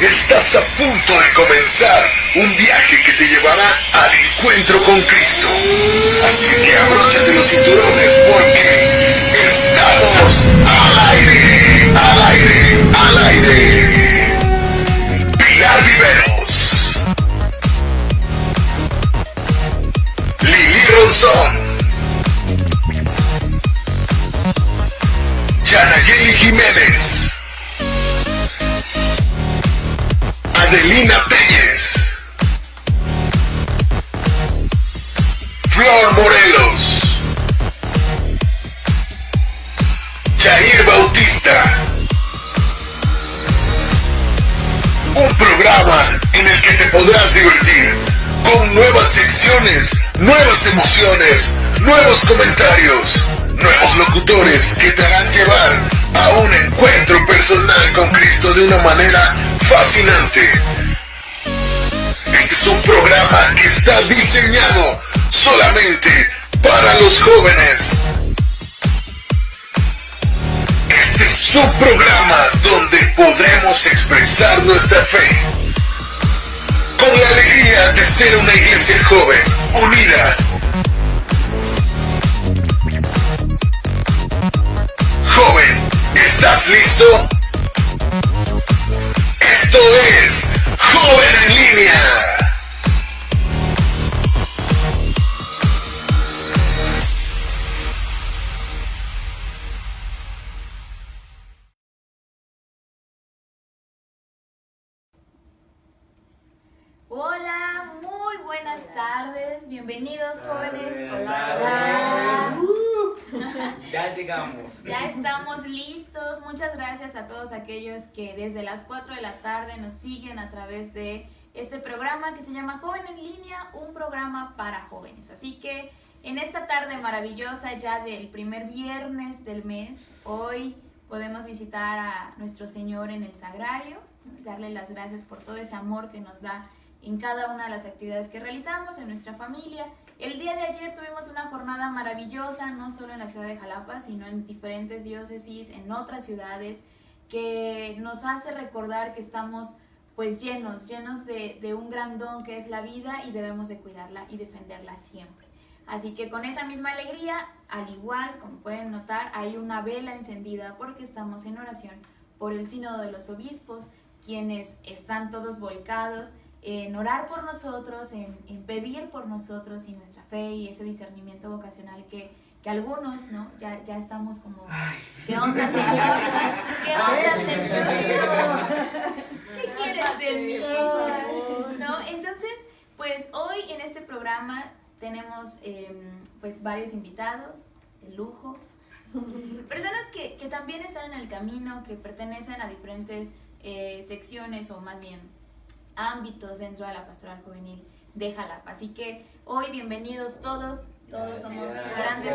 Estás a punto de comenzar un viaje que te llevará al encuentro con Cristo. Así que abróchate los cinturones porque estamos al aire, al aire, al aire. Pilar Viveros, Lili Ronzón, Yanayeli Jiménez, Adelina Telles, Flor Morelos, Jair Bautista. Un programa en el que te podrás divertir con nuevas secciones, nuevas emociones, nuevos comentarios, nuevos locutores que te harán llevar a un encuentro personal con Cristo de una manera fascinante. Este es un programa que está diseñado solamente para los jóvenes. Este es un programa donde podremos expresar nuestra fe con la alegría de ser una iglesia joven, unida. Joven, ¿estás listo? Esto es Joven en Línea. Hola, muy buenas tardes, bienvenidos jóvenes. Hola. Ya llegamos. Ya estamos listos. Muchas gracias a todos aquellos que desde las 4 de la tarde nos siguen a través de este programa que se llama Joven en Línea, un programa para jóvenes. Así que en esta tarde maravillosa ya del primer viernes del mes, hoy podemos visitar a nuestro Señor en el Sagrario, darle las gracias por todo ese amor que nos da en cada una de las actividades que realizamos en nuestra familia. El día de ayer tuvimos una jornada maravillosa, no solo en la ciudad de Jalapa, sino en diferentes diócesis, en otras ciudades, que nos hace recordar que estamos pues llenos de un gran don que es la vida y debemos de cuidarla y defenderla siempre. Así que con esa misma alegría, al igual, como pueden notar, hay una vela encendida porque estamos en oración por el Sínodo de los Obispos, quienes están todos volcados en orar por nosotros, en pedir por nosotros y nuestra fe y ese discernimiento vocacional que algunos, ¿no? Ya estamos como, ¿qué onda, Señor? ¿Qué onda, Señor? ¿Qué quieres de mí? ¿No? Entonces, pues hoy en este programa tenemos pues varios invitados de lujo, personas que también están en el camino, que pertenecen a diferentes secciones o más bien ámbitos dentro de la pastoral juvenil de Jalapa. Así que hoy bienvenidos todos somos grandes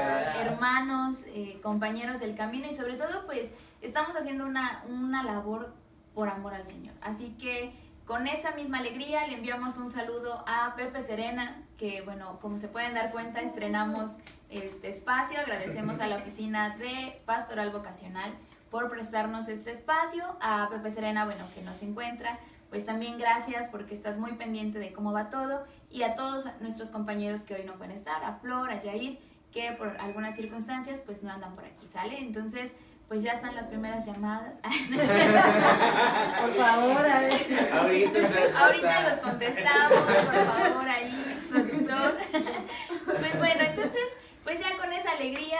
hermanos, compañeros del camino y sobre todo pues estamos haciendo una labor por amor al Señor. Así que con esa misma alegría le enviamos un saludo a Pepe Serena, que bueno, como se pueden dar cuenta, estrenamos este espacio. Agradecemos a la oficina de Pastoral Vocacional por prestarnos este espacio. A Pepe Serena, bueno, que nos encuentra, pues también gracias porque estás muy pendiente de cómo va todo, y a todos nuestros compañeros que hoy no pueden estar, a Flor, a Jair, que por algunas circunstancias pues no andan por aquí, ¿sale? Entonces, pues ya están las primeras llamadas. Por favor, a ver. Ahorita los contestamos, por favor, ahí, productor. Pues bueno, entonces, pues ya con esa alegría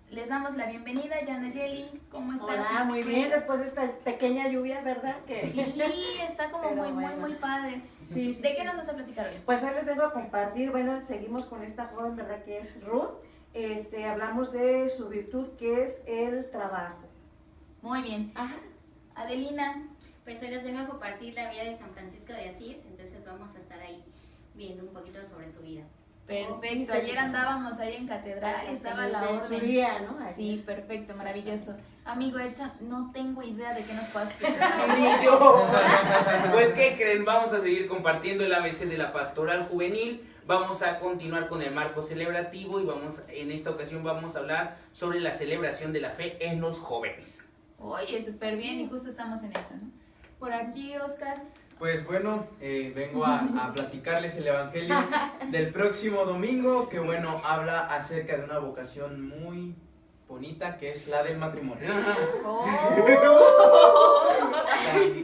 les damos la bienvenida. Yanayeli, ¿cómo estás? Hola, muy bien, después de esta pequeña lluvia, ¿verdad? Sí, está como muy padre. Sí, ¿De qué nos vas a platicar hoy? Pues hoy les vengo a compartir, bueno, seguimos con esta joven, ¿verdad? Que es Ruth. Hablamos de su virtud, que es el trabajo. Muy bien. Ajá. Adelina. Pues hoy les vengo a compartir la vida de San Francisco de Asís, entonces vamos a estar ahí viendo un poquito sobre su vida. Perfecto, ayer andábamos ahí en catedral, estaba la En su orden. día, ¿no? Ayer. Sí, perfecto, maravilloso. Amigo Edson, no tengo idea de qué nos puedas explicar. Ni yo. Pues, ¿qué creen? Vamos a seguir compartiendo el ABC de la pastoral juvenil. Vamos a continuar con el marco celebrativo y en esta ocasión vamos a hablar sobre la celebración de la fe en los jóvenes. Oye, súper bien, y justo estamos en eso, ¿no? Por aquí, Oscar. Pues bueno, vengo a platicarles el evangelio del próximo domingo, que bueno, habla acerca de una vocación muy bonita, que es la del matrimonio. Oh.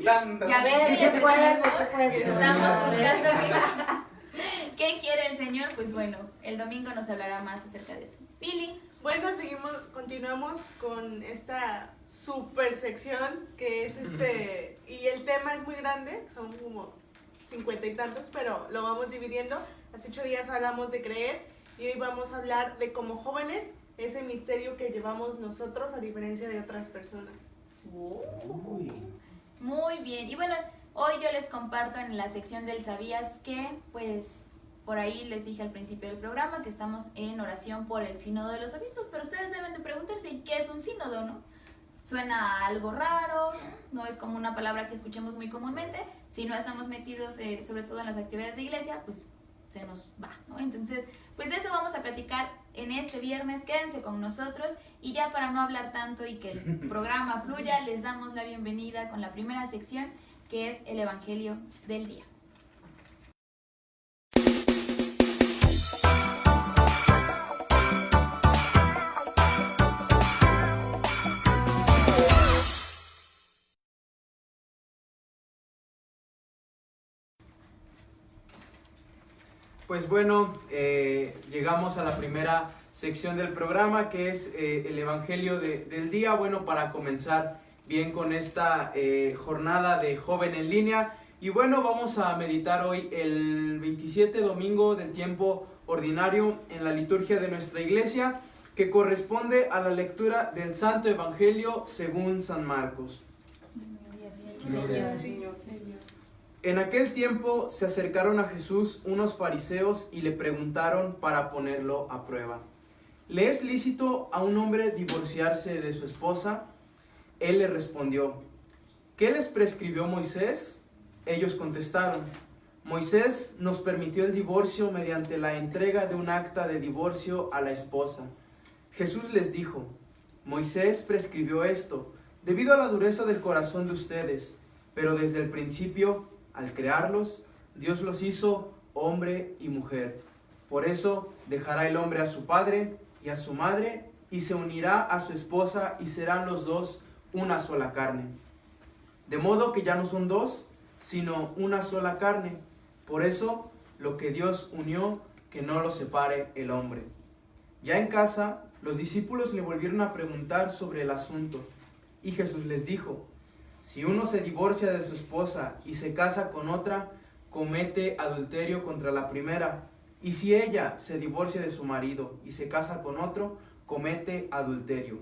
Tan, tan. Ya ven que les Qué fuerte, decimos, qué fuerte. estamos buscando qué quiere el Señor. Pues bueno, el domingo nos hablará más acerca de eso. Pili. Bueno, continuamos con esta super sección que es y el tema es muy grande, son como 50 y tantos, pero lo vamos dividiendo. Hace 8 días hablamos de creer y hoy vamos a hablar de como jóvenes ese misterio que llevamos nosotros a diferencia de otras personas. Muy bien. Y bueno, hoy yo les comparto en la sección del ¿sabías qué? Pues por ahí les dije al principio del programa que estamos en oración por el sínodo de los obispos, pero ustedes deben de preguntarse ¿qué es un sínodo, no? Suena a algo raro, no es como una palabra que escuchemos muy comúnmente. Si no estamos metidos sobre todo en las actividades de iglesia, pues se nos va, ¿no? Entonces, pues de eso vamos a platicar en este viernes. Quédense con nosotros y ya para no hablar tanto y que el programa fluya, les damos la bienvenida con la primera sección, que es el Evangelio del Día. Pues bueno, llegamos a la primera sección del programa, que es el Evangelio del Día. Bueno, para comenzar bien con esta jornada de Joven en Línea. Y bueno, vamos a meditar hoy el 27 domingo del tiempo ordinario en la liturgia de nuestra iglesia, que corresponde a la lectura del Santo Evangelio según San Marcos. En aquel tiempo se acercaron a Jesús unos fariseos y le preguntaron para ponerlo a prueba: ¿le es lícito a un hombre divorciarse de su esposa? Él le respondió: ¿qué les prescribió Moisés? Ellos contestaron: Moisés nos permitió el divorcio mediante la entrega de un acta de divorcio a la esposa. Jesús les dijo: Moisés prescribió esto debido a la dureza del corazón de ustedes, pero desde el principio, al crearlos, Dios los hizo hombre y mujer. Por eso dejará el hombre a su padre y a su madre y se unirá a su esposa y serán los dos una sola carne. De modo que ya no son dos, sino una sola carne. Por eso lo que Dios unió, que no lo separe el hombre. Ya en casa, los discípulos le volvieron a preguntar sobre el asunto. Y Jesús les dijo: si uno se divorcia de su esposa y se casa con otra, comete adulterio contra la primera. Y si ella se divorcia de su marido y se casa con otro, comete adulterio.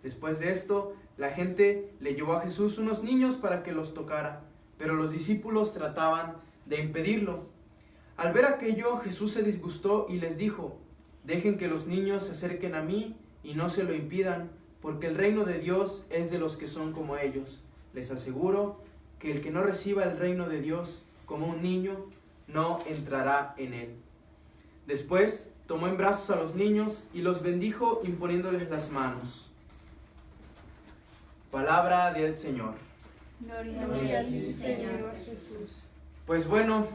Después de esto, la gente le llevó a Jesús unos niños para que los tocara, pero los discípulos trataban de impedirlo. Al ver aquello, Jesús se disgustó y les dijo: dejen que los niños se acerquen a mí y no se lo impidan, porque el reino de Dios es de los que son como ellos. Les aseguro que el que no reciba el reino de Dios como un niño, no entrará en él. Después tomó en brazos a los niños y los bendijo imponiéndoles las manos. Palabra del Señor. Gloria a ti, Señor Jesús. Pues bueno,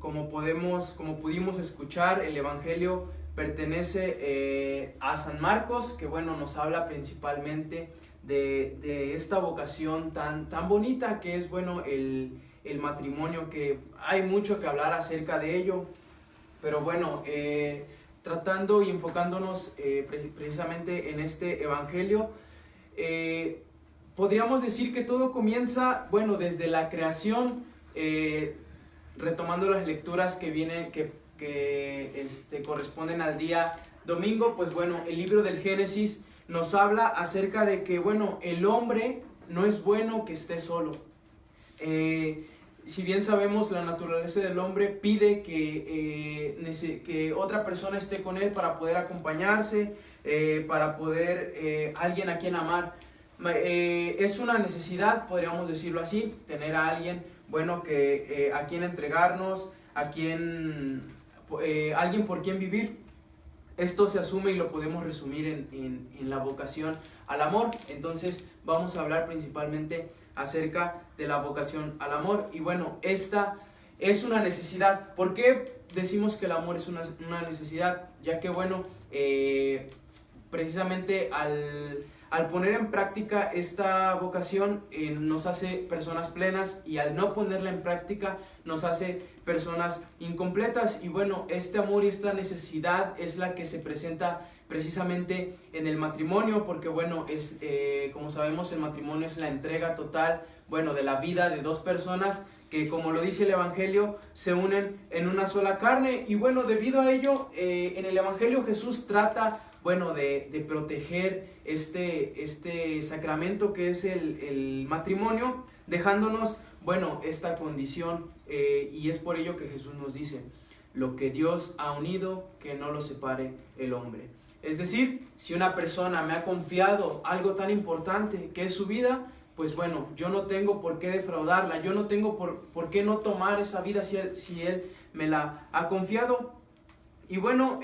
como pudimos escuchar, el Evangelio pertenece a San Marcos, que bueno, nos habla principalmente de esta vocación tan bonita que es, bueno, el matrimonio, que hay mucho que hablar acerca de ello, pero bueno, tratando y enfocándonos precisamente en este Evangelio, podríamos decir que todo comienza, bueno, desde la creación, retomando las lecturas que vienen, que corresponden al día domingo. Pues bueno, el libro del Génesis nos habla acerca de que, bueno, el hombre no es bueno que esté solo. Si bien sabemos, la naturaleza del hombre pide que otra persona esté con él para poder acompañarse, para poder alguien a quien amar. Es una necesidad, podríamos decirlo así, tener a alguien, bueno, a quien entregarnos, alguien por quien vivir. esto se asume y lo podemos resumir en la vocación al amor. Entonces vamos a hablar principalmente acerca de la vocación al amor. Y bueno, esta es una necesidad. ¿Por qué decimos que el amor es una necesidad? Ya que bueno, precisamente al poner en práctica esta vocación nos hace personas plenas, y al no ponerla en práctica nos hace personas incompletas. Y bueno, este amor y esta necesidad es la que se presenta precisamente en el matrimonio, porque bueno, como sabemos, el matrimonio es la entrega total, bueno, de la vida de dos personas que, como lo dice el Evangelio, se unen en una sola carne. Y bueno, debido a ello, en el Evangelio Jesús trata, bueno, de proteger este sacramento que es el matrimonio, dejándonos, bueno, esta condición, y es por ello que Jesús nos dice: lo que Dios ha unido, que no lo separe el hombre. Es decir, si una persona me ha confiado algo tan importante que es su vida, pues bueno, yo no tengo por qué defraudarla, yo no tengo por qué no tomar esa vida si Él me la ha confiado. Y bueno,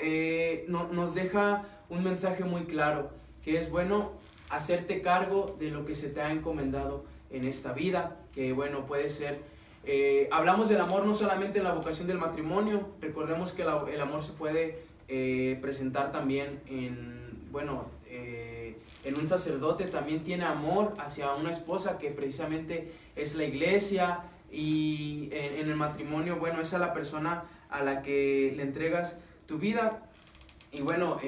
nos deja un mensaje muy claro, que es, bueno, hacerte cargo de lo que se te ha encomendado en esta vida, que bueno, puede ser, hablamos del amor no solamente en la vocación del matrimonio. Recordemos que el amor se puede presentar también en un sacerdote, también tiene amor hacia una esposa, que precisamente es la iglesia. Y en el matrimonio, bueno, es a la persona a la que le entregas tu vida. Y bueno,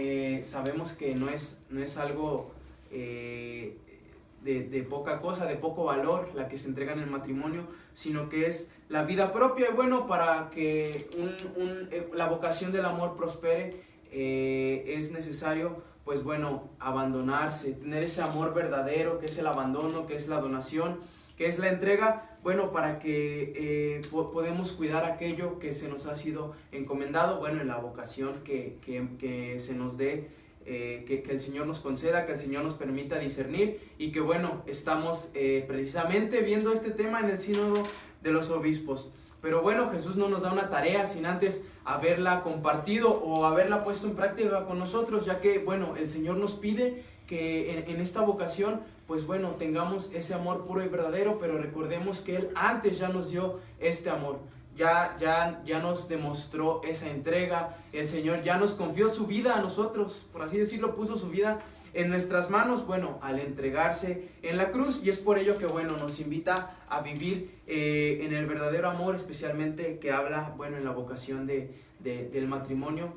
sabemos que no es algo de poca cosa, de poco valor la que se entrega en el matrimonio, sino que es la vida propia. Y bueno, para que la vocación del amor prospere, es necesario, pues bueno, abandonarse, tener ese amor verdadero, que es el abandono, que es la donación, que es la entrega, bueno, para que podemos cuidar aquello que se nos ha sido encomendado, bueno, en la vocación que se nos dé, que el Señor nos conceda, que el Señor nos permita discernir. Y que bueno, estamos precisamente viendo este tema en el sínodo de los obispos. Pero bueno, Jesús no nos da una tarea sin antes haberla compartido o haberla puesto en práctica con nosotros, ya que bueno, el Señor nos pide que en esta vocación, pues bueno, tengamos ese amor puro y verdadero. Pero recordemos que Él antes ya nos dio este amor, ya nos demostró esa entrega. El Señor ya nos confió su vida a nosotros, por así decirlo, puso su vida en nuestras manos, bueno, al entregarse en la cruz. Y es por ello que bueno, nos invita a vivir en el verdadero amor, especialmente que habla, bueno, en la vocación del matrimonio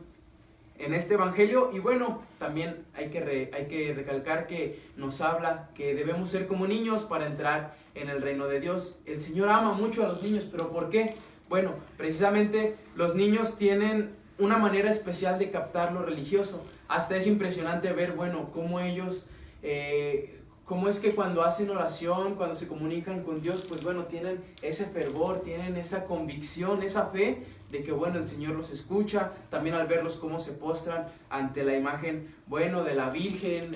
en este evangelio. Y bueno, también hay que recalcar que nos habla que debemos ser como niños para entrar en el reino de Dios. El Señor ama mucho a los niños, pero ¿por qué? Bueno, precisamente los niños tienen una manera especial de captar lo religioso. Hasta es impresionante ver, bueno, cómo ellos, cómo es que cuando hacen oración, cuando se comunican con Dios, pues bueno, tienen ese fervor, tienen esa convicción, esa fe de que bueno, el Señor los escucha. También al verlos cómo se postran ante la imagen, bueno, de la Virgen,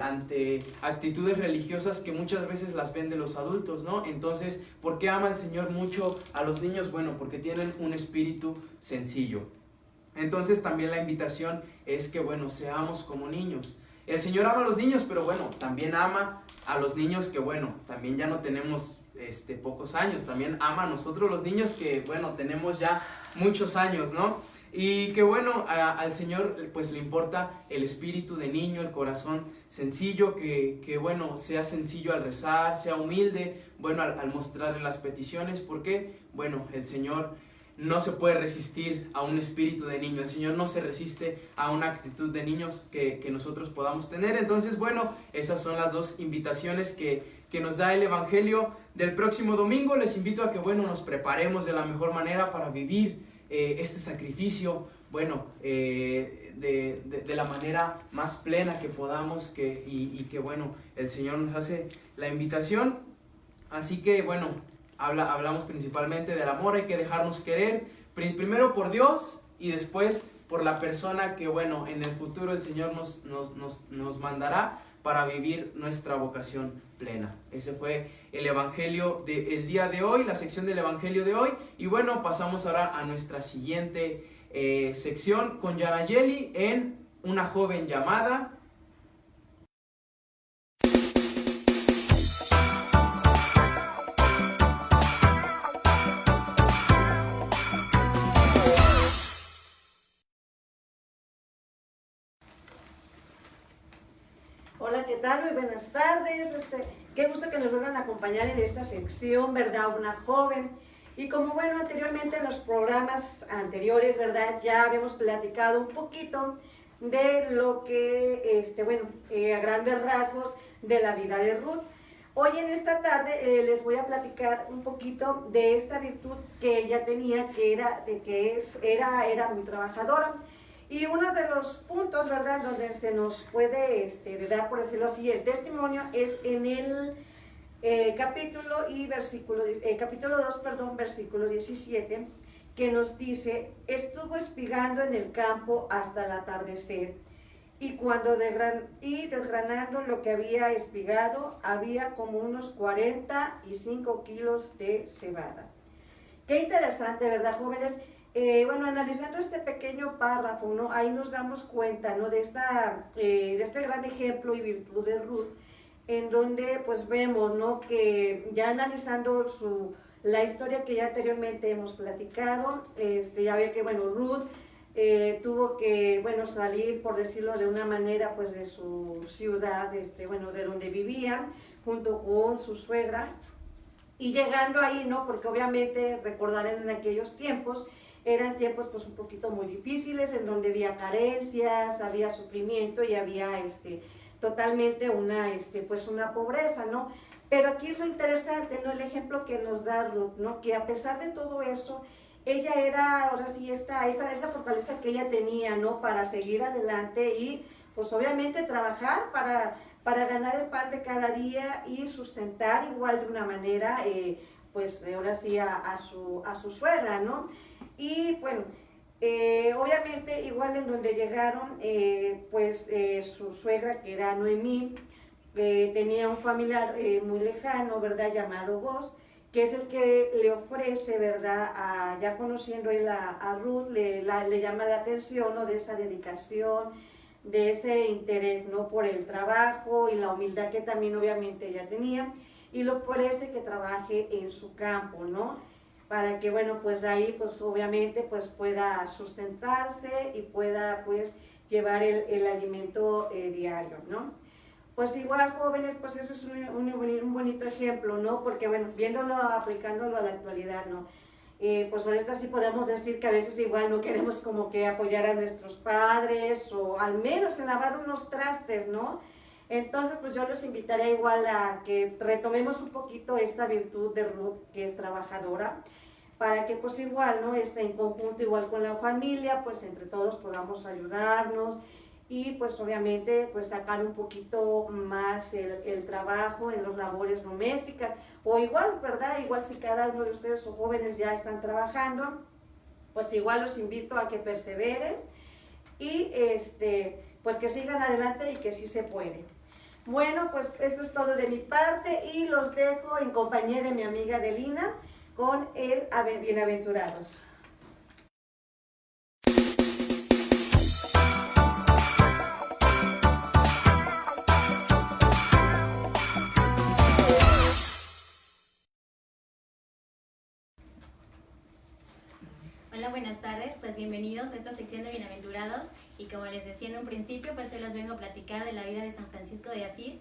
ante actitudes religiosas que muchas veces las ven de los adultos, ¿no? Entonces, ¿por qué ama el Señor mucho a los niños? Bueno, porque tienen un espíritu sencillo. Entonces también la invitación es que bueno, seamos como niños. El Señor ama a los niños, pero bueno, también ama a los niños que bueno, también ya no tenemos pocos años. También ama a nosotros los niños que bueno, tenemos ya muchos años, ¿no? Y que bueno, al Señor pues le importa el espíritu de niño, el corazón sencillo, que bueno, sea sencillo al rezar, sea humilde, bueno, al mostrarle las peticiones. ¿Por qué? Bueno, el Señor no se puede resistir a un espíritu de niño. El Señor no se resiste a una actitud de niños que nosotros podamos tener. Entonces, bueno, esas son las dos invitaciones que nos da el Evangelio del próximo domingo. Les invito a que, bueno, nos preparemos de la mejor manera para vivir este sacrificio, bueno, de la manera más plena que podamos, y que, bueno, el Señor nos hace la invitación. Así que, bueno, hablamos principalmente del amor. Hay que dejarnos querer, primero por Dios y después por la persona que, bueno, en el futuro el Señor nos mandará para vivir nuestra vocación plena. Ese fue el Evangelio del día de hoy, la sección del Evangelio de hoy. Y bueno, pasamos ahora a nuestra siguiente sección con Yanayeli en Una joven llamada. Hola, ¿qué tal? Muy buenas tardes. Qué gusto que nos vuelvan a acompañar en esta sección, ¿verdad? Una joven. Y como bueno, anteriormente en los programas anteriores, ¿verdad? Ya habíamos platicado un poquito de lo que, a grandes rasgos de la vida de Ruth. Hoy en esta tarde les voy a platicar un poquito de esta virtud que ella tenía, que era muy trabajadora. Y uno de los puntos, ¿verdad?, donde se nos puede dar, por decirlo así, el testimonio es en el capítulo 2, versículo 17, que nos dice: estuvo espigando en el campo hasta el atardecer, y cuando desgranando lo que había espigado, había como unos 45 kilos de cebada. Qué interesante, ¿verdad, jóvenes? Analizando este pequeño párrafo, ¿no? Ahí nos damos cuenta, ¿no?, de este gran ejemplo y virtud de Ruth, en donde pues vemos, ¿no?, que ya analizando la historia que ya anteriormente hemos platicado, ya ve que, Ruth tuvo que, salir, por decirlo de una manera, pues de su ciudad, de donde vivían, junto con su suegra, y llegando ahí, ¿no?, porque obviamente recordarán en aquellos tiempos, eran tiempos pues un poquito muy difíciles, en donde había carencias, había sufrimiento y había totalmente una pobreza, ¿no? Pero aquí es lo interesante, ¿no?, el ejemplo que nos da Ruth, ¿no?, que a pesar de todo eso, ella era, ahora sí, esa fortaleza que ella tenía, ¿no?, para seguir adelante y pues obviamente trabajar para ganar el pan de cada día y sustentar igual de una manera, ahora sí a su suegra, ¿no? Y bueno, obviamente igual en donde llegaron, su suegra, que era Noemí, tenía un familiar muy lejano, ¿verdad?, llamado Boaz, que es el que le ofrece, ¿verdad?, ya conociendo él a Ruth, le llama la atención, ¿no?, de esa dedicación, de ese interés, ¿no?, por el trabajo y la humildad que también obviamente ella tenía, y le ofrece que trabaje en su campo, ¿no?, para que, pues ahí, pues obviamente, pues pueda sustentarse y pueda, pues, llevar el alimento diario, ¿no? Pues igual, jóvenes, pues ese es un bonito ejemplo, ¿no? Porque, viéndolo, aplicándolo a la actualidad, ¿no? Pues ahorita sí podemos decir que a veces igual no queremos como que apoyar a nuestros padres, o al menos en lavar unos trastes, ¿no? Entonces, pues yo les invitaría igual a que retomemos un poquito esta virtud de Ruth, que es trabajadora, para que pues igual, ¿no?, en conjunto, igual con la familia, pues entre todos podamos ayudarnos y pues obviamente pues sacar un poquito más el trabajo en las labores domésticas, o igual, ¿verdad?, igual si cada uno de ustedes o jóvenes ya están trabajando, pues igual los invito a que perseveren y pues que sigan adelante y que sí se puede. Bueno, pues esto es todo de mi parte y los dejo en compañía de mi amiga Delina con el Bienaventurados. Hola, buenas tardes, pues bienvenidos a esta sección de Bienaventurados, y como les decía en un principio, pues hoy les vengo a platicar de la vida de San Francisco de Asís.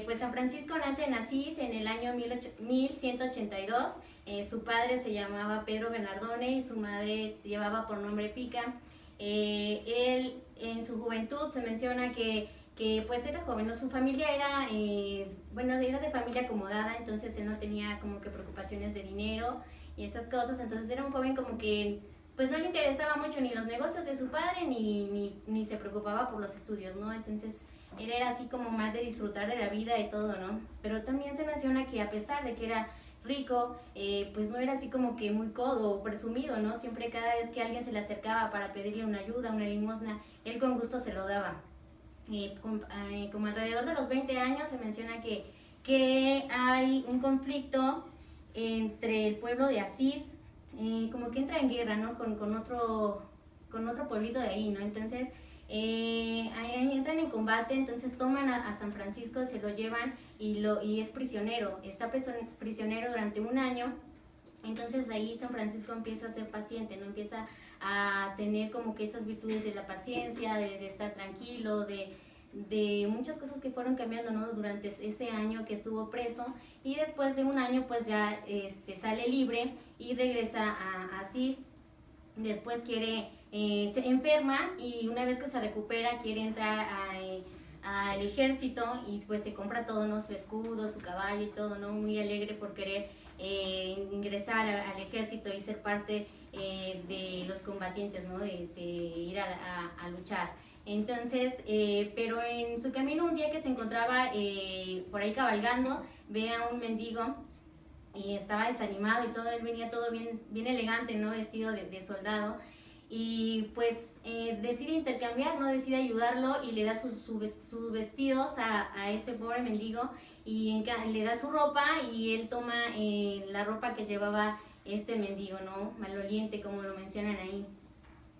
Pues San Francisco nace en Asís en el año 1182, su padre se llamaba Pedro Bernardone y su madre llevaba por nombre Pica. Él en su juventud se menciona que pues era joven, ¿no? Su familia era, era de familia acomodada, entonces él no tenía como que preocupaciones de dinero y esas cosas, entonces era un joven como que pues no le interesaba mucho ni los negocios de su padre ni se preocupaba por los estudios, ¿no? Entonces él era así como más de disfrutar de la vida y todo, ¿no? Pero también se menciona que a pesar de que era rico, pues no era así como que muy codo o presumido, ¿no? Siempre cada vez que alguien se le acercaba para pedirle una ayuda, una limosna, él con gusto se lo daba. Como alrededor de los 20 años se menciona que hay un conflicto entre el pueblo de Asís, como que entra en guerra, ¿no? con otro con otro pueblito de ahí, ¿no? Entonces ahí entran en combate, entonces toman a San Francisco, se lo llevan y es prisionero, está prisionero durante 1 año. Entonces ahí San Francisco empieza a ser paciente, ¿no? Empieza a tener como que esas virtudes de la paciencia, de estar tranquilo, de muchas cosas que fueron cambiando, ¿no? Durante ese año que estuvo preso, y después de 1 año pues ya sale libre y regresa a Asís. Después se enferma, y una vez que se recupera quiere entrar al ejército, y pues se compra todo, ¿no? Su escudo, su caballo y todo, ¿no? Muy alegre por querer ingresar al ejército y ser parte de los combatientes, ¿no? De ir a luchar. Entonces, pero en su camino, un día que se encontraba por ahí cabalgando, ve a un mendigo y estaba desanimado y todo, él venía todo bien elegante, ¿no? Vestido de soldado, y pues decide intercambiar, ¿no? Decide ayudarlo y le da sus vestidos a ese pobre mendigo, y le da su ropa, y él toma la ropa que llevaba este mendigo, ¿no? Maloliente, como lo mencionan ahí.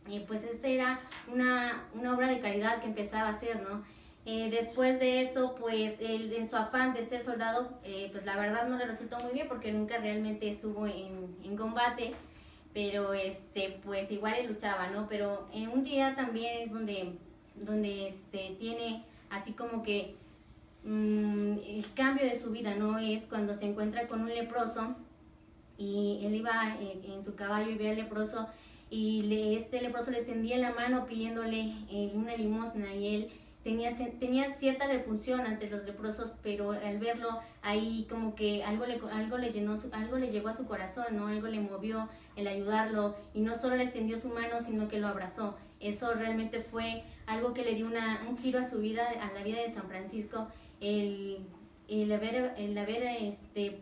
Y pues era una obra de caridad que empezaba a hacer, ¿no? Después de eso, pues él, en su afán de ser soldado, pues la verdad no le resultó muy bien, porque nunca realmente estuvo en combate, pero pues igual él luchaba, ¿no? Pero un día también es donde tiene así como que el cambio de su vida, ¿no? Es cuando se encuentra con un leproso, y él iba en su caballo y ve al leproso, y este leproso le extendía la mano pidiéndole una limosna, y él tenía cierta repulsión ante los leprosos, pero al verlo ahí como que algo le llegó a su corazón, ¿no? Algo le movió el ayudarlo, y no solo le extendió su mano, sino que lo abrazó. Eso realmente fue algo que le dio un giro a su vida, a la vida de San Francisco, el haber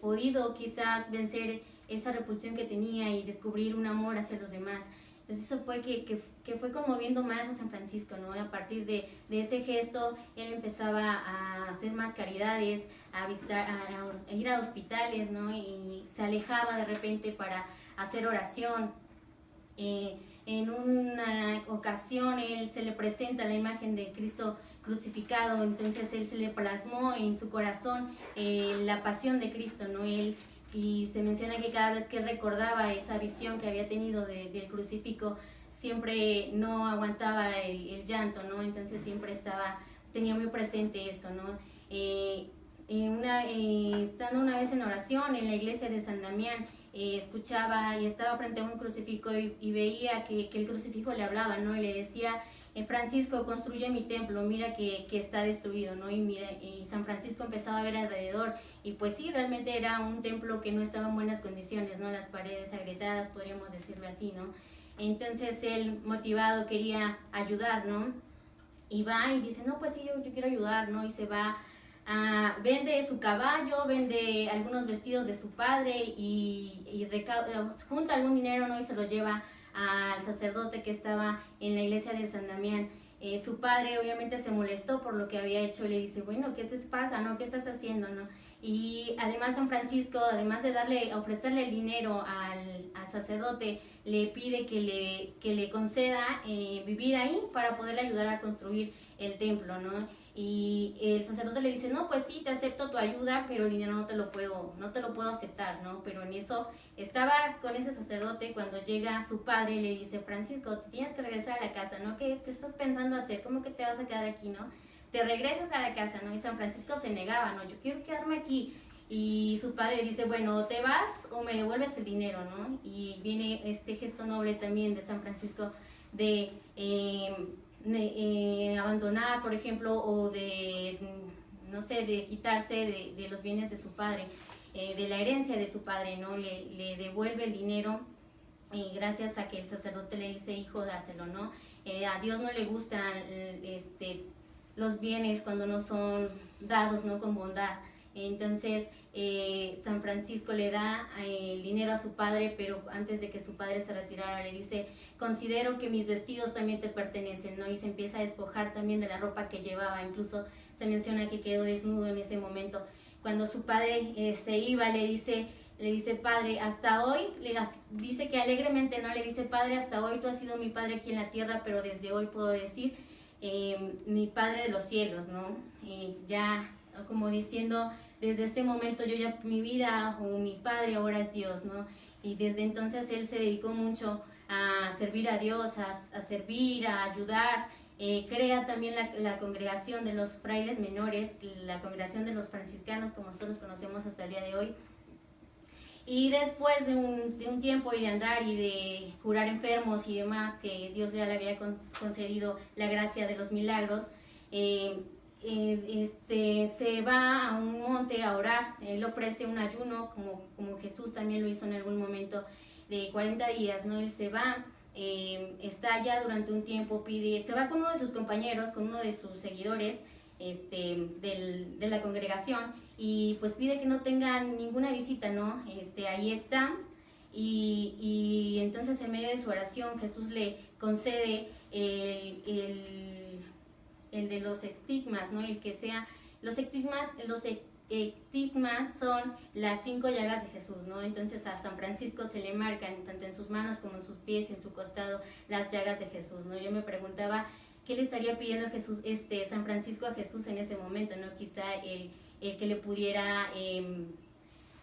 podido quizás vencer esa repulsión que tenía y descubrir un amor hacia los demás. Entonces eso fue que fue conmoviendo más a San Francisco, ¿no? A partir de ese gesto, él empezaba a hacer más caridades, a visitar, a ir a hospitales, ¿no? Y se alejaba de repente para hacer oración. En una ocasión se le presenta la imagen de Cristo crucificado, entonces él se le plasmó en su corazón la pasión de Cristo, ¿no? Y se menciona que cada vez que él recordaba esa visión que había tenido del crucifijo, siempre no aguantaba el llanto, ¿no? Entonces siempre tenía muy presente esto, ¿no? Estando una vez en oración en la iglesia de San Damián, escuchaba y estaba frente a un crucifijo y veía que el crucifijo le hablaba, ¿no? Y le decía: Francisco, construye mi templo, mira que está destruido, ¿no? Y San Francisco empezaba a ver alrededor, y pues sí, realmente era un templo que no estaba en buenas condiciones, ¿no? Las paredes agrietadas, podríamos decirlo así, ¿no? Entonces él, motivado, quería ayudar, ¿no? Y va y dice: no, pues sí, yo quiero ayudar, ¿no? Y se va, vende su caballo, vende algunos vestidos de su padre, y junta algún dinero, ¿no? Y se lo lleva al sacerdote que estaba en la iglesia de San Damián. Su padre obviamente se molestó por lo que había hecho, y le dice: bueno, ¿qué te pasa, no? ¿Qué estás haciendo, no? Y además San Francisco, además de ofrecerle el dinero al sacerdote, le pide que le conceda vivir ahí para poderle ayudar a construir el templo, ¿no? Y el sacerdote le dice: no, pues sí, te acepto tu ayuda, pero el dinero no te lo puedo aceptar, ¿no? Pero en eso estaba con ese sacerdote cuando llega su padre y le dice: Francisco, te tienes que regresar a la casa, ¿no? ¿Qué estás pensando hacer? ¿Cómo que te vas a quedar aquí, no? Te regresas a la casa, ¿no? Y San Francisco se negaba: no, yo quiero quedarme aquí. Y su padre le dice: bueno, o te vas o me devuelves el dinero, ¿no? Y viene este gesto noble también de San Francisco de abandonar, por ejemplo, o de, no sé, de quitarse de los bienes de su padre, de la herencia de su padre, ¿no? Le devuelve el dinero, gracias a que el sacerdote le dice: hijo, dáselo, ¿no? A Dios no le gustan los bienes cuando no son dados, ¿no? Con bondad. Entonces San Francisco le da el dinero a su padre, pero antes de que su padre se retirara le dice: considero que mis vestidos también te pertenecen, ¿no? Y se empieza a despojar también de la ropa que llevaba. Incluso se menciona que quedó desnudo en ese momento. Cuando su padre se iba, le dice: le dice, Padre, hasta hoy, dice que alegremente, ¿no? Le dice, Padre, hasta hoy tú has sido mi Padre aquí en la tierra, pero desde hoy puedo decir, mi Padre de los cielos, ¿no? Ya como diciendo, desde este momento yo ya, mi vida o mi Padre ahora es Dios, ¿no? Y desde entonces él se dedicó mucho a servir a Dios, a servir, a ayudar. Crea también la congregación de los frailes menores, la congregación de los franciscanos, como nosotros los conocemos hasta el día de hoy. Y después de un tiempo y de andar y de curar enfermos y demás, que Dios le había concedido la gracia de los milagros, se va a un monte a orar. Él ofrece un ayuno, como Jesús también lo hizo en algún momento, de 40 días, ¿no? Él se va, está allá durante un tiempo, se va con uno de sus compañeros, con uno de sus seguidores, de la congregación, y pues pide que no tengan ninguna visita, ¿no? Ahí está, y entonces en medio de su oración Jesús le concede el de los estigmas, ¿no? El que sea, los estigmas son las 5 llagas de Jesús, ¿no? Entonces a San Francisco se le marcan tanto en sus manos como en sus pies y en su costado las llagas de Jesús, ¿no? Yo me preguntaba qué le estaría pidiendo Jesús, San Francisco a Jesús en ese momento, ¿no? Quizá el que le pudiera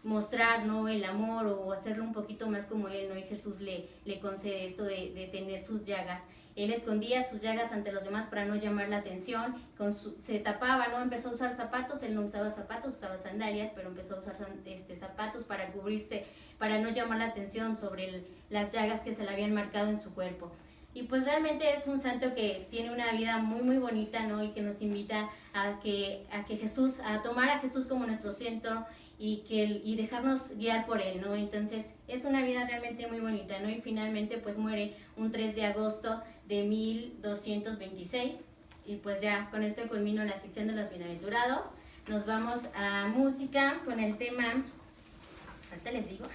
mostrar, ¿no? El amor, o hacerlo un poquito más como él, ¿no? Y Jesús le concede esto de tener sus llagas. Él escondía sus llagas ante los demás para no llamar la atención, se tapaba, ¿no? Empezó a usar zapatos, él no usaba zapatos, usaba sandalias, pero empezó a usar zapatos para cubrirse, para no llamar la atención sobre las llagas que se le habían marcado en su cuerpo. Y pues realmente es un santo que tiene una vida muy muy bonita, ¿no? Y que nos invita a tomar a Jesús como nuestro centro y dejarnos guiar por él, ¿no? Entonces es una vida realmente muy bonita, ¿no? Y finalmente pues muere un 3 de agosto de 1226. Y pues ya con esto culmino la sección de los bienaventurados. Nos vamos a música con el tema, ahorita les digo,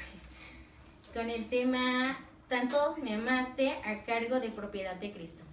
con el tema Tanto me amaste, a cargo de Propiedad de Cristo.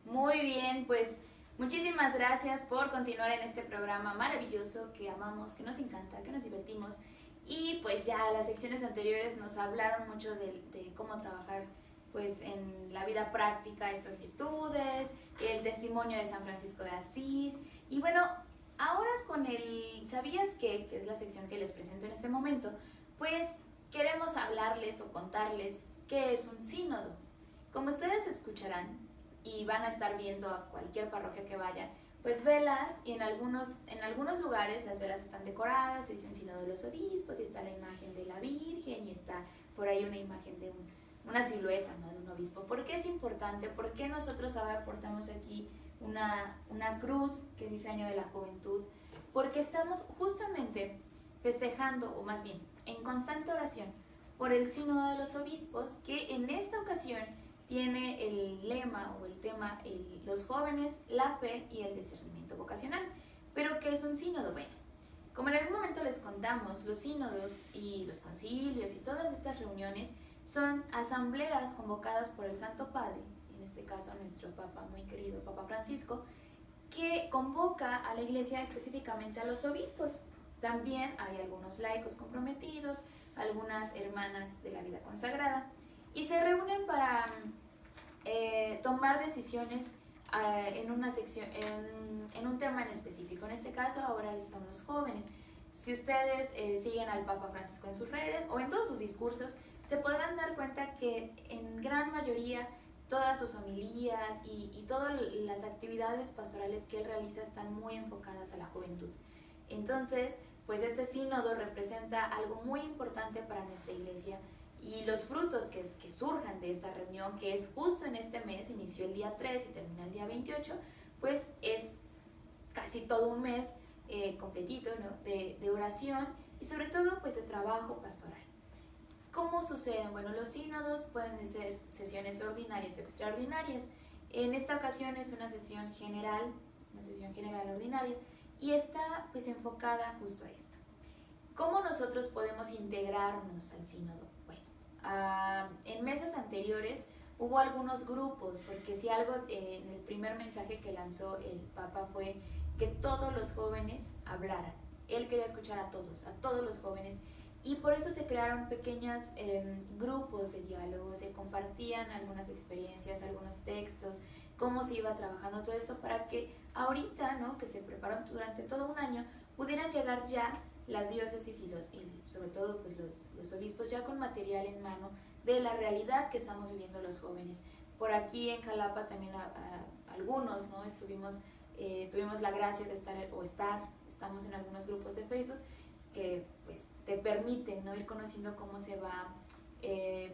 Muy bien, pues muchísimas gracias por continuar en este programa maravilloso que amamos, que nos encanta, que nos divertimos. Y pues ya las secciones anteriores nos hablaron mucho de cómo trabajar pues en la vida práctica estas virtudes, el testimonio de San Francisco de Asís. Y bueno, ahora con el ¿Sabías qué?, que es la sección que les presento en este momento, pues queremos hablarles o contarles qué es un sínodo. Como ustedes escucharán y van a estar viendo a cualquier parroquia que vayan, pues velas, y en algunos lugares las velas están decoradas, se dicen sínodo de los obispos, y está la imagen de la Virgen, y está por ahí una imagen de una silueta, ¿no?, de un obispo. ¿Por qué es importante? ¿Por qué nosotros ahora portamos aquí una cruz que dice Año de la Juventud? Porque estamos justamente festejando, o más bien, en constante oración por el sínodo de los obispos, que en esta ocasión tiene el lema o el tema los jóvenes, la fe y el discernimiento vocacional. ¿Pero qué es un sínodo? Bueno, como en algún momento les contamos, los sínodos y los concilios y todas estas reuniones son asambleas convocadas por el Santo Padre, en este caso nuestro Papa muy querido, Papa Francisco, que convoca a la Iglesia, específicamente a los obispos. También hay algunos laicos comprometidos, algunas hermanas de la vida consagrada, y se reúnen tomar decisiones en una sección, en un tema en específico. En este caso ahora son los jóvenes. Si ustedes siguen al Papa Francisco en sus redes o en todos sus discursos, se podrán dar cuenta que en gran mayoría todas sus homilías y todas las actividades pastorales que él realiza están muy enfocadas a la juventud. Entonces, pues este sínodo representa algo muy importante para nuestra iglesia, y los frutos que surjan de esta reunión, que es justo en este mes, inició el día 3 y termina el día 28, pues es casi todo un mes completito, ¿no? de oración y sobre todo pues de trabajo pastoral. ¿Cómo suceden? Bueno, los sínodos pueden ser sesiones ordinarias o extraordinarias. En esta ocasión es una sesión general ordinaria, y está pues enfocada justo a esto. ¿Cómo nosotros podemos integrarnos al sínodo? Bueno, en meses anteriores hubo algunos grupos, porque si algo en el primer mensaje que lanzó el Papa fue que todos los jóvenes hablaran. Él quería escuchar a todos los jóvenes, y por eso se crearon pequeños grupos de diálogo, se compartían algunas experiencias, algunos textos, cómo se iba trabajando todo esto para que ahorita, ¿no?, que se prepararon durante todo un año, pudieran llegar ya las diócesis y sobre todo pues los obispos ya con material en mano de la realidad que estamos viviendo los jóvenes. Por aquí en Jalapa también algunos, ¿no?, tuvimos la gracia de estamos en algunos grupos de Facebook que pues te permiten, ¿no?, ir conociendo cómo se va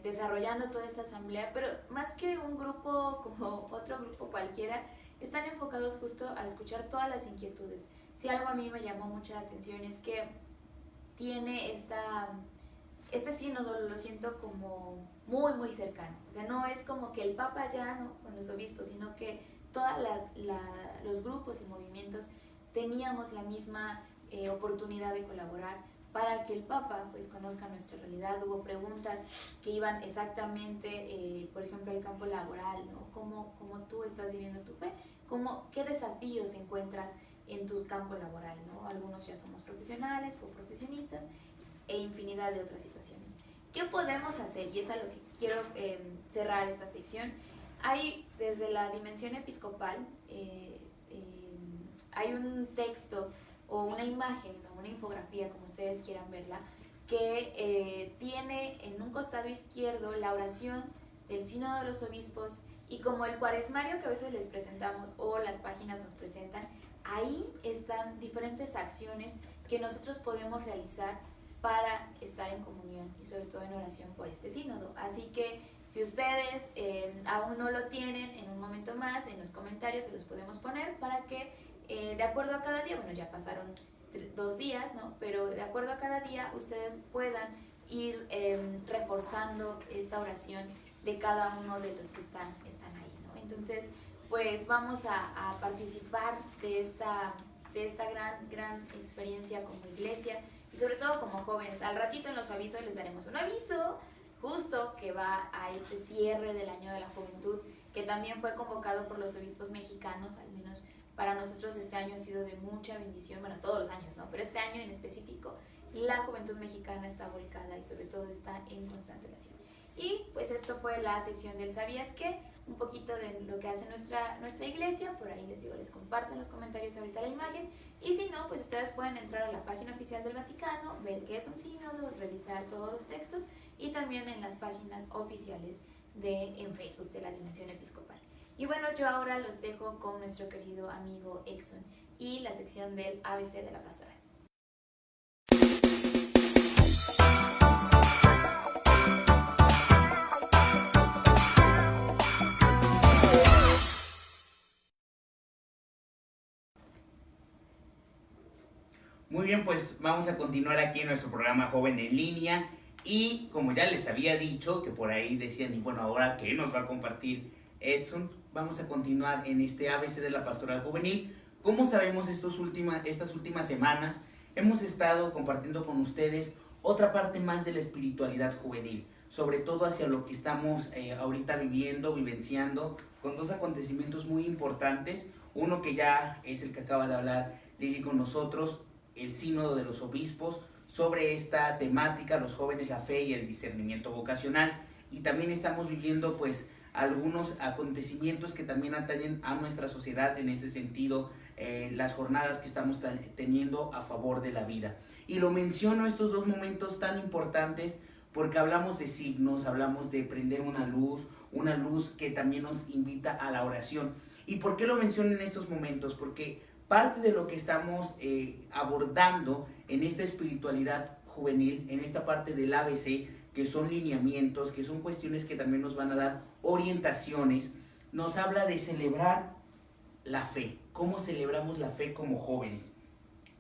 desarrollando toda esta asamblea, pero más que un grupo como otro grupo cualquiera, están enfocados justo a escuchar todas las inquietudes. Si algo a mí me llamó mucho la atención es que tiene este sínodo, lo siento como muy muy cercano, o sea, no es como que el Papa ya, ¿no?, con los obispos, sino que todos los grupos y movimientos teníamos la misma oportunidad de colaborar para que el Papa pues conozca nuestra realidad. Hubo preguntas que iban exactamente, por ejemplo, el campo laboral, ¿no? ¿Cómo tú estás viviendo tu fe? ¿Qué desafíos encuentras en tu campo laboral, ¿no? Algunos ya somos profesionales o profesionistas e infinidad de otras situaciones. ¿Qué podemos hacer? Y es a lo que quiero cerrar esta sección. Hay, desde la dimensión episcopal, hay un texto o una imagen, ¿no?, una infografía, como ustedes quieran verla, que tiene en un costado izquierdo la oración del Sínodo de los Obispos, y como el cuaresmario que a veces les presentamos o las páginas nos presentan, ahí están diferentes acciones que nosotros podemos realizar para estar en comunión y sobre todo en oración por este sínodo. Así que si ustedes aún no lo tienen, en un momento más en los comentarios se los podemos poner para que de acuerdo a cada día, bueno, ya pasaron 2 días, ¿no?, pero de acuerdo a cada día ustedes puedan ir reforzando esta oración de cada uno de los que están ahí, ¿no? Entonces, pues vamos a participar de esta gran experiencia como iglesia y sobre todo como jóvenes. Al ratito en los avisos les daremos un aviso justo que va a este cierre del año de la juventud, que también fue convocado por los obispos mexicanos. Al menos para nosotros este año ha sido de mucha bendición, bueno, todos los años, ¿no?, pero este año en específico la juventud mexicana está volcada y sobre todo está en constante oración. Y pues esto fue la sección del ¿Sabías qué? Un poquito de lo que hace nuestra iglesia. Por ahí les comparto en los comentarios ahorita la imagen, y si no, pues ustedes pueden entrar a la página oficial del Vaticano, ver qué es un sínodo, revisar todos los textos, y también en las páginas oficiales en Facebook de la Dimensión Episcopal. Y bueno, yo ahora los dejo con nuestro querido amigo Exxon y la sección del ABC de la Pastoral. Muy bien, pues vamos a continuar aquí en nuestro programa Joven en Línea, y como ya les había dicho, que por ahí decían, y bueno, ahora ¿qué nos va a compartir Edson? Vamos a continuar en este ABC de la Pastoral Juvenil. Como sabemos, estas últimas semanas hemos estado compartiendo con ustedes otra parte más de la espiritualidad juvenil, sobre todo hacia lo que estamos ahorita vivenciando, con 2 acontecimientos muy importantes. Uno que ya es el que acaba de hablar Lili con nosotros, el Sínodo de los Obispos, sobre esta temática, los jóvenes, la fe y el discernimiento vocacional. Y también estamos viviendo pues algunos acontecimientos que también atañen a nuestra sociedad en este sentido, las jornadas que estamos teniendo a favor de la vida. Y lo menciono estos dos momentos tan importantes porque hablamos de signos, hablamos de prender una luz que también nos invita a la oración. ¿Y por qué lo menciono en estos momentos? Porque parte de lo que estamos abordando en esta espiritualidad juvenil, en esta parte del ABC, que son lineamientos, que son cuestiones que también nos van a dar orientaciones, nos habla de celebrar la fe. ¿Cómo celebramos la fe como jóvenes?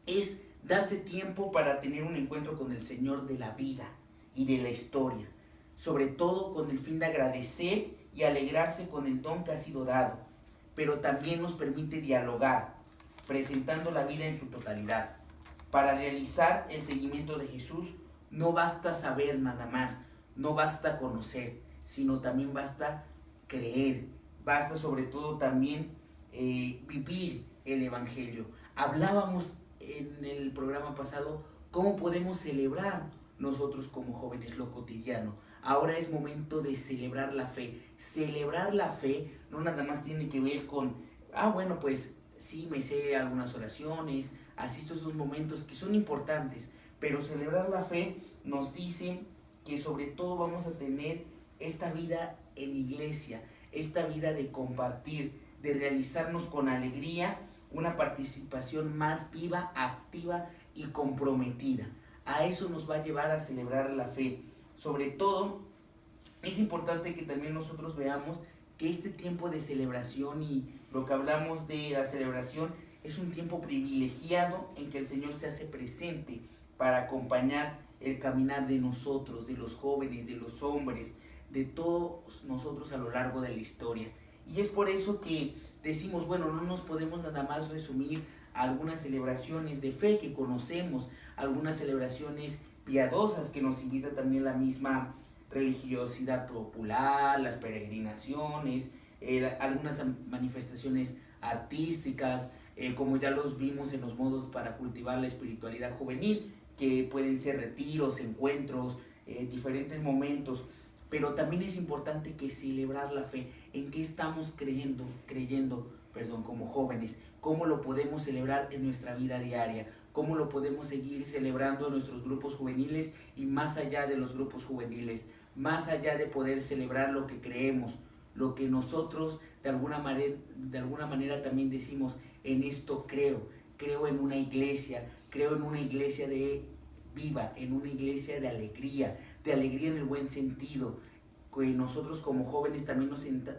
Es darse tiempo para tener un encuentro con el Señor de la vida y de la historia, sobre todo con el fin de agradecer y alegrarse con el don que ha sido dado, pero también nos permite dialogar, presentando la vida en su totalidad. Para realizar el seguimiento de Jesús no basta saber nada más, no basta conocer, sino también basta creer, basta sobre todo también vivir el Evangelio. Hablábamos en el programa pasado cómo podemos celebrar nosotros como jóvenes lo cotidiano. Ahora es momento de celebrar la fe. Celebrar la fe no nada más tiene que ver con, bueno, pues sí, me sé algunas oraciones, asisto a esos momentos que son importantes, pero celebrar la fe nos dice que sobre todo vamos a tener esta vida en iglesia, esta vida de compartir, de realizarnos con alegría, una participación más viva, activa y comprometida. A eso nos va a llevar a celebrar la fe. Sobre todo, es importante que también nosotros veamos que este tiempo de celebración y lo que hablamos de la celebración es un tiempo privilegiado en que el Señor se hace presente para acompañar el caminar de nosotros, de los jóvenes, de los hombres, de todos nosotros a lo largo de la historia. Y es por eso que decimos, bueno, no nos podemos nada más resumir a algunas celebraciones de fe que conocemos, algunas celebraciones piadosas que nos invita también la misma religiosidad popular, las peregrinaciones, algunas manifestaciones artísticas, como ya los vimos en los modos para cultivar la espiritualidad juvenil, que pueden ser retiros, encuentros, diferentes momentos. Pero también es importante que celebrar la fe, en qué estamos creyendo, como jóvenes, cómo lo podemos celebrar en nuestra vida diaria, cómo lo podemos seguir celebrando en nuestros grupos juveniles y más allá de los grupos juveniles, más allá de poder celebrar lo que creemos, lo que nosotros de alguna manera también decimos, en esto creo en una iglesia de viva, en una iglesia de alegría en el buen sentido, que nosotros como jóvenes también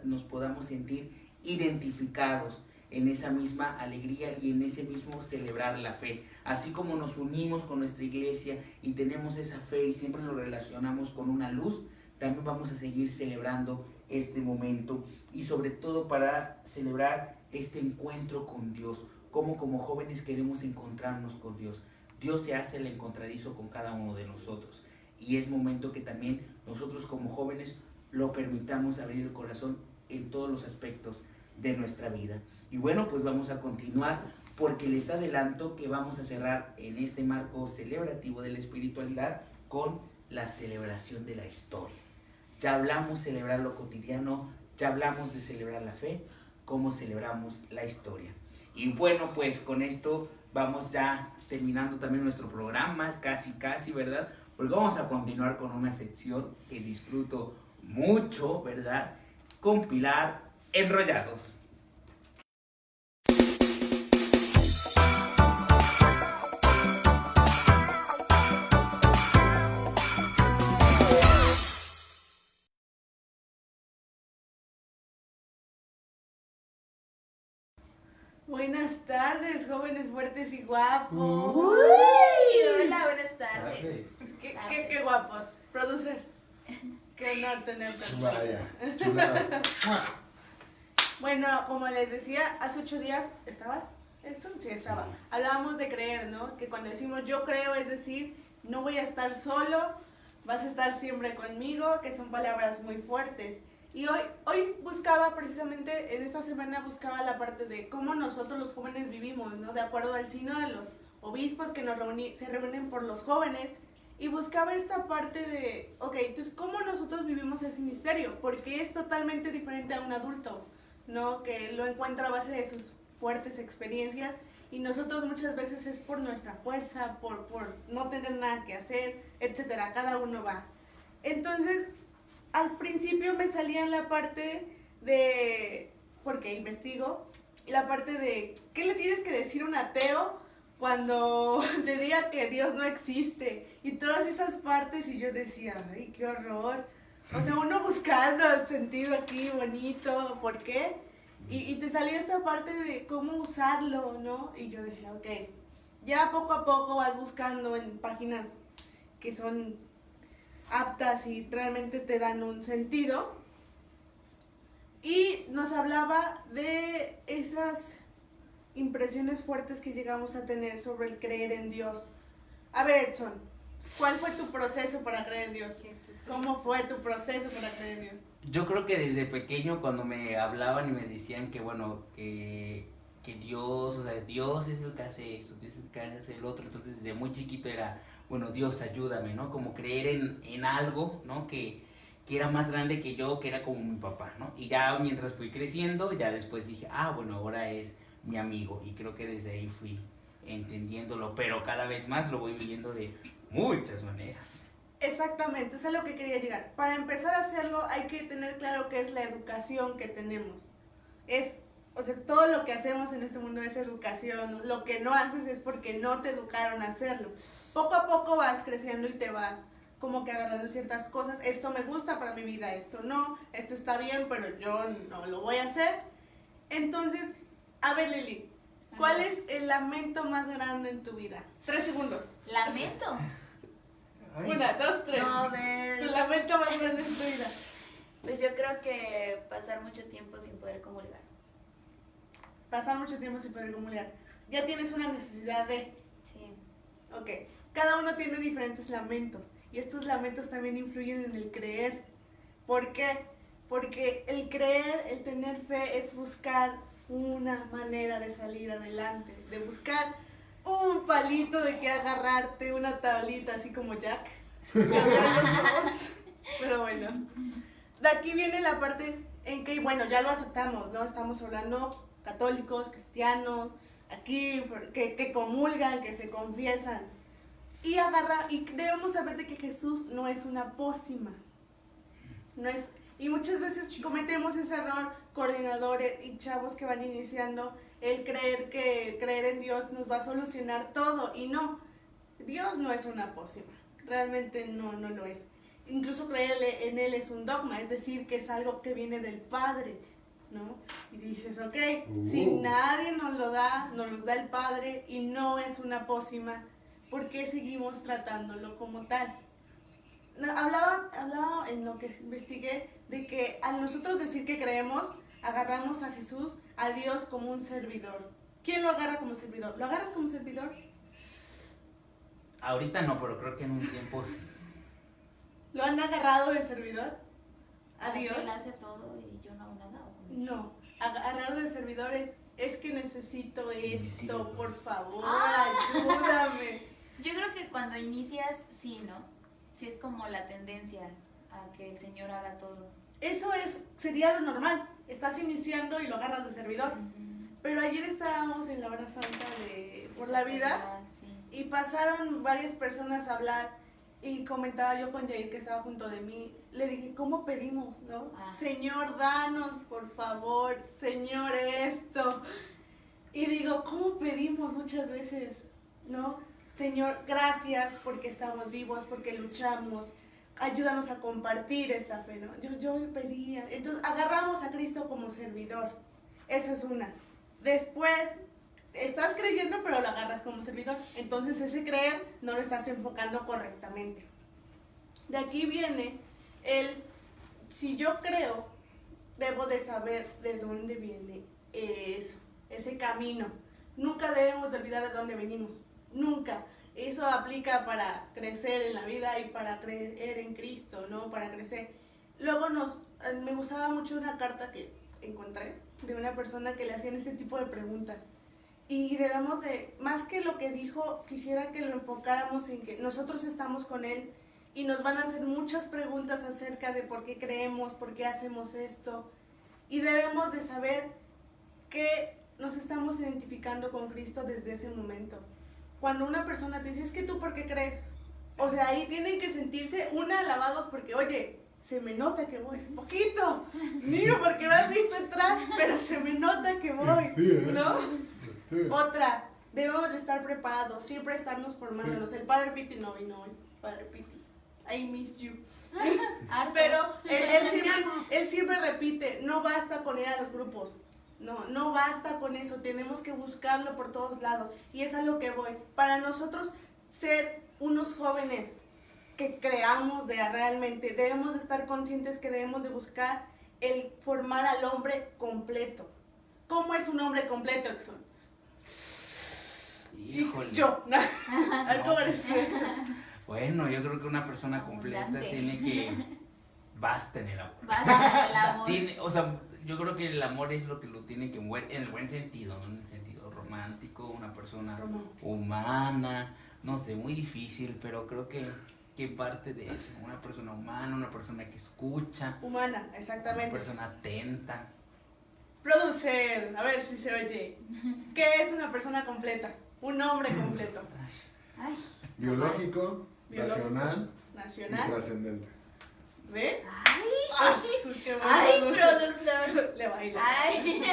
nos podamos sentir identificados en esa misma alegría y en ese mismo celebrar la fe. Así como nos unimos con nuestra iglesia y tenemos esa fe y siempre lo relacionamos con una luz, también vamos a seguir celebrando este momento y sobre todo para celebrar este encuentro con Dios, como jóvenes queremos encontrarnos con Dios. Dios se hace el encontradizo con cada uno de nosotros y es momento que también nosotros como jóvenes lo permitamos abrir el corazón en todos los aspectos de nuestra vida. Y bueno, pues vamos a continuar porque les adelanto que vamos a cerrar en este marco celebrativo de la espiritualidad con la celebración de la historia. Ya hablamos de celebrar lo cotidiano, ya hablamos de celebrar la fe, cómo celebramos la historia. Y bueno, pues con esto vamos ya terminando también nuestro programa, casi, ¿verdad? Porque vamos a continuar con una sección que disfruto mucho, ¿verdad? Con Pilar Enrollados. Buenas tardes, jóvenes fuertes y guapos. Hola, buenas tardes. Qué guapos. Producer, qué honor tenerte. Vaya, chulada. Bueno, como les decía, hace 8 días, ¿estabas, Edson? Sí, estaba. Hablábamos de creer, ¿no? Que cuando decimos yo creo, es decir, no voy a estar solo, vas a estar siempre conmigo, que son palabras muy fuertes. Y hoy buscaba precisamente, en esta semana buscaba la parte de cómo nosotros los jóvenes vivimos, ¿no? De acuerdo al signo de los obispos que se reúnen por los jóvenes. y buscaba esta parte de, ok, entonces, ¿cómo nosotros vivimos ese misterio? Porque es totalmente diferente a un adulto, ¿no? Que lo encuentra a base de sus fuertes experiencias, y nosotros muchas veces es por nuestra fuerza, por no tener nada que hacer, etcétera. Cada uno va. Entonces, al principio me salía la parte de, porque investigo, la parte de, ¿qué le tienes que decir a un ateo cuando te diga que Dios no existe? Y todas esas partes, y yo decía, ay, qué horror. O sea, uno buscando el sentido aquí bonito, ¿por qué? Y te salió esta parte de cómo usarlo, ¿no? Y yo decía, ok, ya poco a poco vas buscando en páginas que son aptas y realmente te dan un sentido. Y nos hablaba de esas impresiones fuertes que llegamos a tener sobre el creer en Dios. A ver, Edson, ¿cuál fue tu proceso para creer en Dios? ¿Cómo fue tu proceso para creer en Dios? Yo creo que desde pequeño, cuando me hablaban y me decían que, bueno, que Dios, o sea, Dios es el que hace esto, Dios es el que hace el otro, entonces desde muy chiquito era, bueno, Dios, ayúdame, ¿no? Como creer en algo, ¿no? Que era más grande que yo, que era como mi papá, ¿no? Y ya mientras fui creciendo, ya después dije, bueno, ahora es mi amigo, y creo que desde ahí fui entendiéndolo, pero cada vez más lo voy viviendo de muchas maneras. Exactamente, eso es a lo que quería llegar. Para empezar a hacerlo hay que tener claro qué es la educación que tenemos. O sea, todo lo que hacemos en este mundo es educación, ¿no? Lo que no haces es porque no te educaron a hacerlo. Poco a poco vas creciendo y te vas como que agarrando ciertas cosas. Esto me gusta para mi vida, esto no, esto está bien, pero yo no lo voy a hacer. Entonces, a ver, Lili, ¿cuál es el lamento más grande en tu vida? 3 segundos. ¿Lamento? 1, 2, 3. No, a ver. Tu lamento más grande en tu vida. Pues yo creo que pasar mucho tiempo sin poder comulgar. Pasar mucho tiempo sin poder comulgar. Ya tienes una necesidad de... Sí. Ok. Cada uno tiene diferentes lamentos. Y estos lamentos también influyen en el creer. ¿Por qué? Porque el creer, el tener fe, es buscar una manera de salir adelante. De buscar un palito de que agarrarte, una tablita, así como Jack. Pero bueno. De aquí viene la parte en que, bueno, ya lo aceptamos, ¿no? Estamos hablando católicos, cristianos, aquí, que comulgan, que se confiesan. Y debemos saber de que Jesús no es una pócima. No es, y muchas veces cometemos ese error, coordinadores y chavos que van iniciando, el creer que creer en Dios nos va a solucionar todo. Y no, Dios no es una pócima. Realmente no lo es. Incluso creer en Él es un dogma, es decir, que es algo que viene del Padre, ¿no? Y dices, ok, si nadie nos lo da, nos los da el Padre y no es una pócima, ¿por qué seguimos tratándolo como tal? Hablaba en lo que investigué de que al nosotros decir que creemos, agarramos a Jesús, a Dios como un servidor. ¿Quién lo agarra como servidor? ¿Lo agarras como servidor? Ahorita no, pero creo que en un tiempo sí. ¿Lo han agarrado de servidor? ¿A Dios? Él hace todo y yo no hago nada. ¿O cómo? No, agarrar de servidores es que necesito esto, por favor, Ah. ayúdame. Yo creo que cuando inicias, sí, ¿no? Sí es como la tendencia a que el Señor haga todo. Eso sería lo normal. Estás iniciando y lo agarras de servidor. Ujú. Pero ayer estábamos en la hora santa de Por la Vida Sí. y pasaron varias personas a hablar y comentaba yo con Jair que estaba junto de mí. Le dije, ¿cómo pedimos, no? Señor, danos, por favor, Señor, esto. Y digo, ¿cómo pedimos muchas veces, no? Señor, gracias porque estamos vivos, porque luchamos. Ayúdanos a compartir esta fe, ¿no? Yo pedía. Entonces, agarramos a Cristo como servidor. Esa es una. Después, estás creyendo, pero lo agarras como servidor. Entonces, ese creer no lo estás enfocando correctamente. De aquí viene si yo creo, debo de saber de dónde viene eso, ese camino. Nunca debemos de olvidar de dónde venimos. Nunca. Eso aplica para crecer en la vida y para creer en Cristo, ¿no? Para crecer. Luego me gustaba mucho una carta que encontré de una persona que le hacían ese tipo de preguntas. Y debemos de, más que lo que dijo, quisiera que lo enfocáramos en que nosotros estamos con Él y nos van a hacer muchas preguntas acerca de por qué creemos, por qué hacemos esto. Y debemos de saber que nos estamos identificando con Cristo desde ese momento. Cuando una persona te dice, es que tú por qué crees, o sea, ahí tienen que sentirse alabados porque, oye, se me nota que voy, poquito, niño, porque me has visto entrar, pero se me nota que voy, ¿no? Otra, debemos de estar preparados, siempre estarnos formándonos. El Padre Piti no vino hoy, Padre Piti, I missed you. Pero él siempre repite, no basta con ir a los grupos. No basta con eso, tenemos que buscarlo por todos lados. Y es a lo que voy. Para nosotros ser unos jóvenes que creamos realmente, debemos de estar conscientes que debemos de buscar el formar al hombre completo. ¿Cómo es un hombre completo, Exxon? Híjole. Yo. ¿Cómo eres tú, Exxon? Bueno, yo creo que una persona completa tiene que... Basta en el amor. Basta el amor. O sea, yo creo que el amor es lo que lo tiene que mover en el buen sentido, ¿no? En el sentido romántico, una persona humana, no sé, muy difícil, pero creo que parte de eso, una persona humana, una persona que escucha. Humana, exactamente. Una persona atenta. Producer, a ver si se oye. ¿Qué es una persona completa? Un hombre completo. Ay. Biológico, nacional y Nacional. trascendente. ¿Ve? Ay, ¡Qué ay, bueno! productor. Le baila. Ay.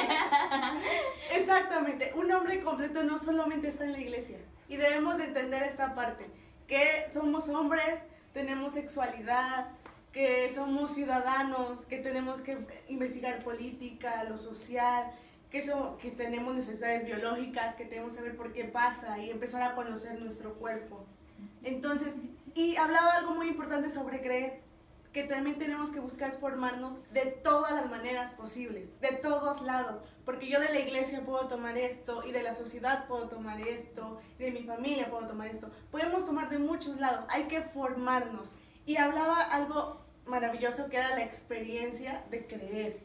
Exactamente, un hombre completo no solamente está en la iglesia. Y debemos de entender esta parte, que somos hombres, tenemos sexualidad, que somos ciudadanos, que tenemos que investigar política, lo social, que tenemos necesidades biológicas, que tenemos que saber por qué pasa y empezar a conocer nuestro cuerpo. Entonces, y hablaba algo muy importante sobre creer, que también tenemos que buscar formarnos de todas las maneras posibles, de todos lados, porque yo de la iglesia puedo tomar esto, y de la sociedad puedo tomar esto, y de mi familia puedo tomar esto, podemos tomar de muchos lados, hay que formarnos. Y hablaba algo maravilloso que era la experiencia de creer.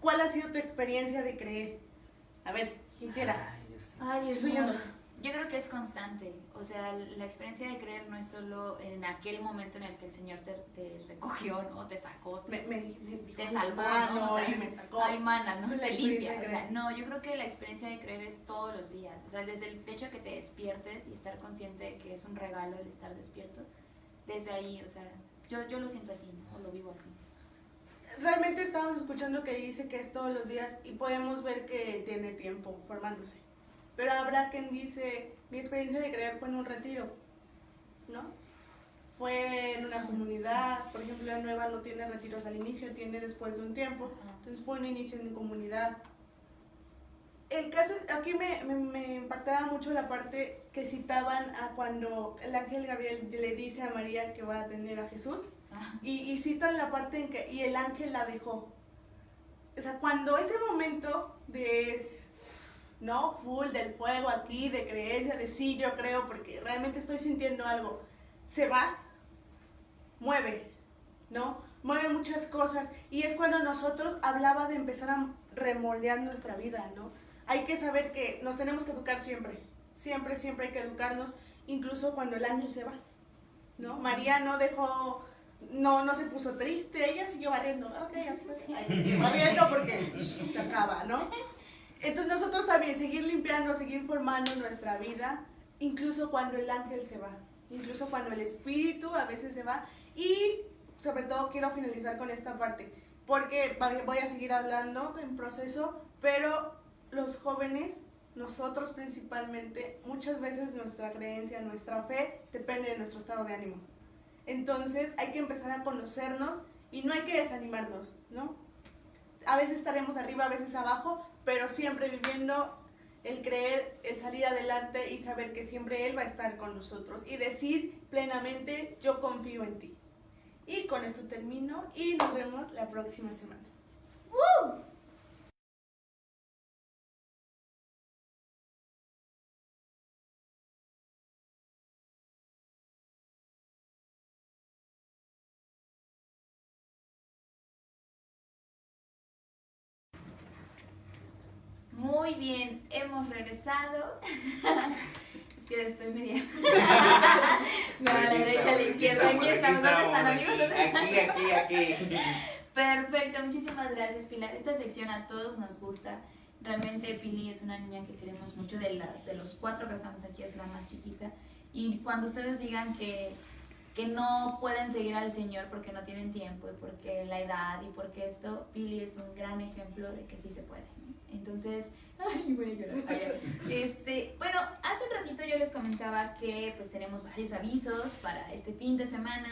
¿Cuál ha sido tu experiencia de creer? A ver, ¿quién quiera? Ay, Dios Soy mío. dos. Yo creo que es constante. O sea, la experiencia de creer no es solo en aquel momento en el que el Señor te recogió, ¿no? Te sacó, Me dijo, te salvó, mano, ¿no? O sea, y me sacó. ay, mana, ¿no? Esa es la Te experiencia limpia. de O sea, creer. no, yo creo que la experiencia de creer es todos los días. O sea, desde el hecho de que te despiertes y estar consciente de que es un regalo el estar despierto, desde ahí, o sea, yo lo siento así, ¿no? O lo vivo así. Realmente estamos escuchando que dice que es todos los días y podemos ver que tiene tiempo formándose. Pero habrá quien dice, mi experiencia de creer fue en un retiro, ¿no? Fue en una comunidad, por ejemplo, la nueva no tiene retiros al inicio, tiene después de un tiempo, entonces fue un inicio en comunidad. El caso, aquí me impactaba mucho la parte que citaban a cuando el ángel Gabriel le dice a María que va a tener a Jesús, y citan la parte en que, y el ángel la dejó. O sea, cuando ese momento de, no, full del fuego aquí, de creencia, de sí, yo creo, porque realmente estoy sintiendo algo, se va, mueve, ¿no? Mueve muchas cosas, y es cuando nosotros hablaba de empezar a remoldear nuestra vida, ¿no? Hay que saber que nos tenemos que educar siempre, siempre, siempre hay que educarnos, incluso cuando el ángel se va, ¿no? María no dejó, no se puso triste, ella siguió barriendo, ok, después siguió barriendo porque se acaba, ¿no? Entonces nosotros también seguir limpiando, seguir formando nuestra vida, incluso cuando el ángel se va, incluso cuando el espíritu a veces se va, y sobre todo quiero finalizar con esta parte, porque voy a seguir hablando en proceso, pero los jóvenes, nosotros principalmente, muchas veces nuestra creencia, nuestra fe depende de nuestro estado de ánimo. Entonces hay que empezar a conocernos y no hay que desanimarnos, ¿no? A veces estaremos arriba, a veces abajo, pero siempre viviendo el creer, el salir adelante y saber que siempre Él va a estar con nosotros y decir plenamente, yo confío en ti. Y con esto termino y nos vemos la próxima semana. ¡Woo! Muy bien, hemos regresado. Es que estoy media. No, a la derecha, a la izquierda. Aquí estamos. ¿Dónde están, amigos? ¿Dónde están? Aquí. Perfecto, muchísimas gracias, Pilar. Esta sección a todos nos gusta. Realmente Pili es una niña que queremos mucho. De los 4 que estamos aquí es la más chiquita. Y cuando ustedes digan que no pueden seguir al Señor porque no tienen tiempo y porque la edad y porque esto, Pili es un gran ejemplo de que sí se puede, ¿no? Entonces, ay, voy a llorar. Bueno, hace un ratito yo les comentaba que pues tenemos varios avisos para este fin de semana.